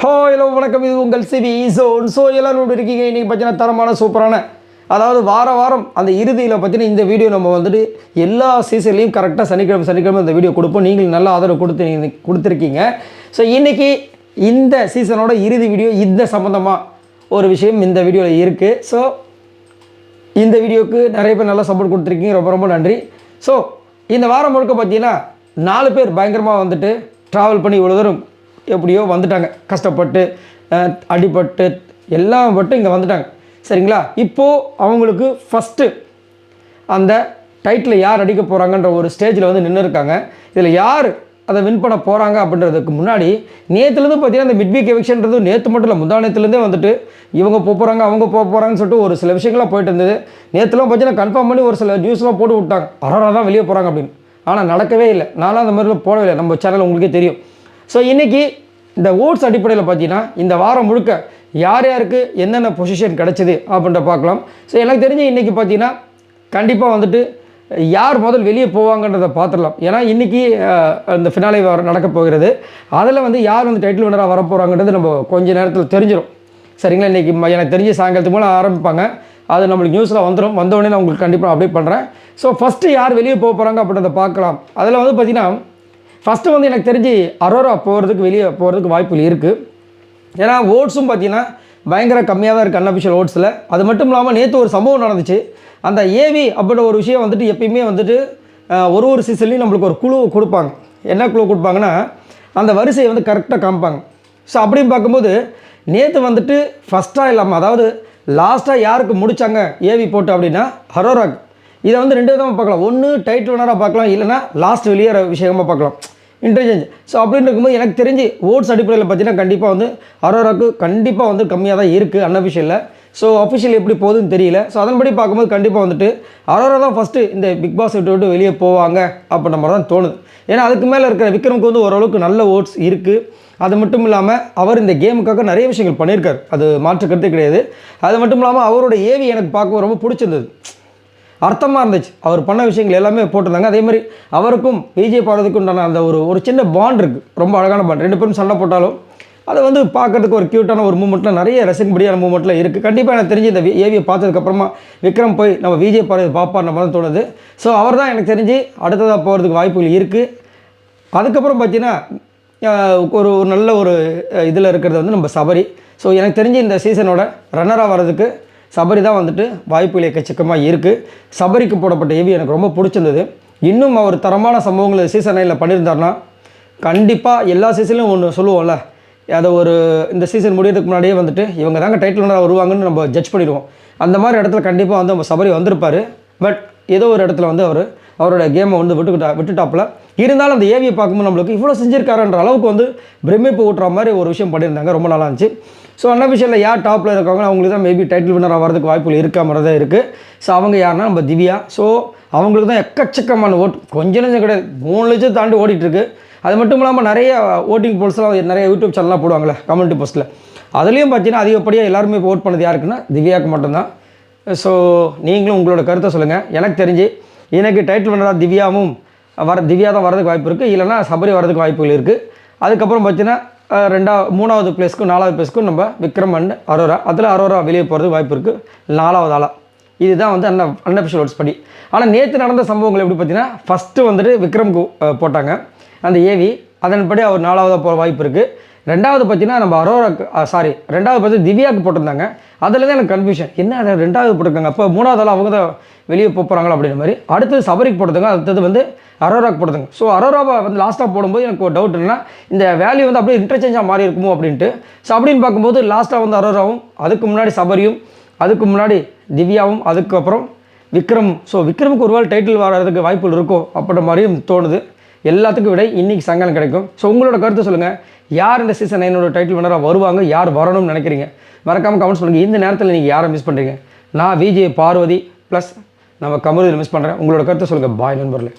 Hello வணக்கம், இது உங்கள் சிவி ஜோன். ஸோ எல்லோரும் இருக்கீங்க. இன்றைக்கி பார்த்தீங்கன்னா தரமான சூப்பரான, அதாவது வாரம் அந்த இறுதியில் பார்த்தீங்கன்னா இந்த வீடியோ நம்ம வந்துட்டு எல்லா சீசன்லேயும் கரெக்டாக சனிக்கிழமை இந்த வீடியோ கொடுப்போம். நீங்கள் நல்ல ஆதரவு கொடுத்துருக்கீங்க. ஸோ இன்றைக்கி இந்த சீசனோட இறுதி வீடியோ இந்த சம்மந்தமாக ஒரு விஷயம் இந்த வீடியோவில் இருக்குது. ஸோ இந்த வீடியோவுக்கு நிறைய பேர் நல்லா சப்போர்ட் கொடுத்துருக்கீங்க, ரொம்ப ரொம்ப நன்றி. ஸோ இந்த வாரம் முழுக்க பார்த்தீங்கன்னா 4 பேர் பயங்கரமாக வந்துட்டு ட்ராவல் பண்ணி இவ்வளோ தூரம் எப்படியோ வந்துட்டாங்க. கஷ்டப்பட்டு அடிபட்டு எல்லாம் பட்டு இங்கே வந்துட்டாங்க, சரிங்களா? இப்போது அவங்களுக்கு ஃபஸ்ட்டு அந்த டைட்டில் யார் அடிக்க போகிறாங்கன்ற ஒரு ஸ்டேஜில் வந்து நின்று இருக்காங்க. இதில் யார் அதை வின் பண்ண போகிறாங்க அப்படின்றதுக்கு முன்னாடி நேற்றுலேருந்து பார்த்தீங்கன்னா அந்த மிட்வீக் எவிக்ஷன்றது நேற்று மட்டும் இல்லை, முந்தா நேற்றுலேருந்தே வந்துட்டு இவங்க போகிறாங்க அவங்க போகிறாங்கன்னு சொல்லிட்டு ஒரு சில விஷயங்கள்லாம் போயிட்டு இருந்தது. நேற்றுலாம் பார்த்தீங்கன்னா கன்ஃபார்ம் பண்ணி ஒரு சில நியூஸ்லாம் போட்டு விட்டாங்க, அரோரா தான் வெளியே போகிறாங்க அப்படின்னு. ஆனால் நடக்கவே இல்லை. நானும் அந்த மாதிரிலாம் போடவே இல்லை, நம்ம சேனல் உங்களுக்கே தெரியும். ஸோ இன்றைக்கி இந்த ஓட்ஸ் அடிப்படையில் பார்த்தீங்கன்னா இந்த வாரம் முழுக்க யார் யாருக்கு என்னென்ன பொசிஷன் கிடச்சிது அப்படின்ற பார்க்கலாம். ஸோ எனக்கு தெரிஞ்சு இன்றைக்கி பார்த்தீங்கன்னா கண்டிப்பாக வந்துட்டு யார் முதல் வெளியே போவாங்கன்றதை பார்த்துடலாம். ஏன்னா இன்றைக்கி இந்த ஃபினாலே நடக்க போகிறது. அதில் வந்து யார் வந்து டைட்டில் வினராக வரப்போகிறாங்கன்றது நம்ம கொஞ்சம் நேரத்தில் தெரிஞ்சிடும், சரிங்களா? இன்றைக்கி எனக்கு தெரிஞ்ச சாயங்காலத்துக்கு மேலே ஆரம்பிப்பாங்க. அது நம்மளுக்கு நியூஸில் வந்தோடனே நான் உங்களுக்கு கண்டிப்பாக அப்டேட் பண்ணுறேன். ஸோ ஃபஸ்ட்டு யார் வெளியே போகிறாங்க அப்படின்றத பார்க்கலாம். அதில் வந்து பார்த்திங்கன்னா ஃபஸ்ட்டு வந்து எனக்கு தெரிஞ்சு அரோரா வெளியே போகிறதுக்கு வாய்ப்புகள் இருக்குது. ஏன்னா ஓட்ஸும் பார்த்திங்கன்னா பயங்கர கம்மியாக தான் இருக்குது அன்அஃபிஷியல் ஓட்ஸில். அது மட்டும் இல்லாமல் நேற்று ஒரு சம்பவம் நடந்துச்சு. அந்த ஏவி அப்படின்ற ஒரு விஷயம் வந்துட்டு எப்பயுமே வந்துட்டு ஒரு சீசன்லேயும் நம்மளுக்கு ஒரு குழு கொடுப்பாங்க. என்ன குழு கொடுப்பாங்கன்னா அந்த வரிசையை வந்து கரெக்டாக காமிப்பாங்க. ஸோ அப்படின்னு பார்க்கும்போது நேற்று வந்துட்டு ஃபஸ்ட்டாக இல்லாமல், அதாவது லாஸ்ட்டாக யாருக்கு முடித்தாங்க ஏவி போட்டு அப்படின்னா அரோராக்கு. இதை வந்து 2 விதமாக பார்க்கலாம். ஒன்று டைட்டில் வினராக பார்க்கலாம், இல்லைனா லாஸ்ட் வெளியேற விஷயமாக பார்க்கலாம், இன்டர்சேஞ்ச். ஸோ அப்படின்னு இருக்கும்போது எனக்கு தெரிஞ்சு ஓட்ஸ் அடிப்படையில் பார்த்தீங்கன்னா கண்டிப்பாக வந்து அரோராக்கு கண்டிப்பாக வந்து கம்மியாக தான் இருக்குது அன்அஃபிஷியலில். ஸோ அஃபிஷியல் எப்படி போகுதுன்னு தெரியல. ஸோ அதன்படி பார்க்கும்போது கண்டிப்பாக வந்துட்டு அரோரா தான் ஃபஸ்ட்டு இந்த பிக் பாஸ் விட்டு வெளியே போவாங்க அப்படின்ற மாதிரி தான் தோணுது. ஏன்னா அதுக்கு மேலே இருக்கிற விக்ரமுக்கு வந்து ஓரளவுக்கு நல்ல ஓட்ஸ் இருக்குது. அது மட்டும் இல்லாமல் அவர் இந்த கேமுக்காக நிறைய விஷயங்கள் பண்ணியிருக்காரு, அது மாற்று கருத்தே கிடையாது. அது மட்டும் இல்லாமல் அவரோட ஏவி எனக்கு பார்க்க ரொம்ப பிடிச்சிருந்தது, அர்த்தமாக இருந்துச்சு. அவர் பண்ண விஷயங்கள் எல்லாமே போட்டிருந்தாங்க. அதே மாதிரி அவருக்கும் விஜய் பார்வதிக்கும் உண்டான அந்த ஒரு சின்ன பாண்ட் இருக்குது, ரொம்ப அழகான பாண்ட். 2 பேரும் சண்டை போட்டாலும் அதை வந்து பார்க்கறதுக்கு ஒரு க்யூட்டான ஒரு மூமெண்ட்டில் நிறைய ரசிக்கும்படியான மூமெண்ட்டில் இருக்குது. கண்டிப்பாக எனக்கு தெரிஞ்சு இந்த ஏவியை பார்த்ததுக்கப்புறமா விக்ரம் போய் நம்ம விஜய் பார்வதி பார்ப்பார்ன மாதிரி தோணுது. ஸோ அவர் தான் எனக்கு தெரிஞ்சு அடுத்ததாக போகிறதுக்கு வாய்ப்புகள் இருக்குது. அதுக்கப்புறம் பார்த்தீங்கன்னா ஒரு நல்ல ஒரு இதில் இருக்கிறது வந்து நம்ம சபரி. ஸோ எனக்கு தெரிஞ்சு இந்த சீசனோட ரன்னராக வர்றதுக்கு சபரி தான் வந்துட்டு வாய்ப்புகள் எக்கச்சக்கமாக இருக்குது. சபரிக்கு போடப்பட்ட ஏவி எனக்கு ரொம்ப பிடிச்சிருந்தது. இன்னும் அவர் தரமான சம்பவங்கள் சீசன் 9ல் பண்ணியிருந்தார்னா கண்டிப்பாக எல்லா சீசன்லையும் ஒன்று சொல்லுவோம்ல, அதை இந்த சீசன் முடியறதுக்கு முன்னாடியே வந்துட்டு இவங்க தாங்க டைட்டில் வினராக வருவாங்கன்னு நம்ம ஜட்ஜ் பண்ணிடுவோம். அந்த மாதிரி இடத்துல கண்டிப்பாக வந்து நம்ம சபரி வந்திருப்பார். பட் ஏதோ ஒரு இடத்துல வந்து அவரோட கேமை வந்து விட்டுட்டாப்பில். இருந்தாலும் அந்த ஏவியை பார்க்கும்போது நம்மளுக்கு இவ்வளோ செஞ்சுருக்காருன்ற அளவுக்கு வந்து பிரமிப்பு ஊட்டுற மாதிரி ஒரு விஷயம் பண்ணியிருந்தாங்க, ரொம்ப நல்லா இருந்துச்சு. ஸோ அன்அஃபிஷியலில் யார் டாப்பில் இருக்காங்களோ அவங்களுக்கு தான் மேபி டைட்டில் வினராக வரதுக்கு வாய்ப்புகள் இருக்கா மாதிரி தான் இருக்குது. ஸோ அவங்க யாருன்னா நம்ம திவ்யா. ஸோ அவங்களுக்கு தான் எக்கச்சக்கமான ஓட்டு, கொஞ்சம் நஞ்சம் கிடையாது, 3 லட்சம் தாண்டி ஓடிட்டுருக்கு. அது மட்டும் இல்லாமல் நிறைய ஓட்டிங் போல்ஸ்லாம் நிறைய யூடியூப் சேனல்லாம் போடுவாங்களே கம்யூனிட்டி போஸ்ட்டில், அதுலேயும் பார்த்தீங்கன்னா அதிகப்படியாக எல்லாருமே இப்போ ஓட் பண்ணது யாருக்குன்னா திவ்யாவுக்கு மட்டும்தான். ஸோ நீங்களும் உங்களோட கருத்தை சொல்லுங்கள். எனக்கு தெரிஞ்சு எனக்கு டைட்டில் வினராக திவ்யா தான் வரதுக்கு வாய்ப்பு இருக்குது, இல்லைனா சபரி வரதுக்கு வாய்ப்புகள் இருக்குது. அதுக்கப்புறம் பார்த்தீங்கன்னா 3வது பிளேஸ்க்கும் 4வது பிளேஸ்க்கும் நம்ம விக்ரம் அண்ட் அரோரா. அதில் அரோரா வெளியே போகிறதுக்கு வாய்ப்பு இருக்குது 4வது ஆளாக. இதுதான் வந்து அன்அஃபிஷியல் ஓட்ஸ் படி. ஆனால் நேற்று நடந்த சம்பவங்கள் எப்படி பார்த்தீங்கன்னா ஃபஸ்ட்டு வந்துட்டு விக்ரம்க்கு போட்டாங்க அந்த ஏவி, அதன்படி அவர் 4வதாக போகிற வாய்ப்பு இருக்குது. 2வது பார்த்தீங்கன்னா நம்ம அரோராக்கு 2வது பார்த்து திவ்யாவுக்கு போட்டிருந்தாங்க. அதில் தான் எனக்கு கன்ஃபியூஷன், என்ன 2வது போட்டிருக்காங்க, அப்போ 3வது ஆள் அவங்க தான் வெளியே போகிறாங்களா அப்படின்ற மாதிரி. அடுத்தது சபரிக்கு போட்டுருங்க, அடுத்தது வந்து அரோராக்கு போட்டுருங்க. ஸோ அரோராவை வந்து லாஸ்ட்டாக போடும்போது எனக்கு ஒரு டவுட் என்னன்னா இந்த வேல்யூ வந்து அப்படியே இன்டர்சேஞ்சாக மாறி இருக்குமோ அப்படின்ட்டு. ஸோ அப்படின்னு பார்க்கும்போது லாஸ்ட்டாக வந்து அரோராவும், அதுக்கு முன்னாடி சபரியும், அதுக்கு முன்னாடி திவ்யாவும், அதுக்கப்புறம் விக்ரம். ஸோ விக்ரமுக்கு ஒரு வேளை டைட்டில் வர்றதுக்கு வாய்ப்புகள் இருக்கும் அப்படின்ற மாதிரியும் தோணுது. எல்லாத்துக்கும் விட இன்றைக்கி சாயங்காலம் கிடைக்கும். ஸோ உங்களோட கருத்து சொல்லுங்கள், யார் இந்த சீசன் 9 டைட்டில் வினராக வருவாங்க, யார் வரணும்னு நினைக்கிறீங்க? மறக்காமல் கமெண்ட்ஸ் பண்ணுங்கள். இந்த நேரத்தில் நீங்கள் யாரை மிஸ் பண்ணுறீங்க? நான் விஜய் பார்வதி ப்ளஸ் நம்ம கமருதில் மிஸ் பண்ணுறேன். உங்களோட கருத்தை சொல்லுங்கள். பாய் நண்பர்களே.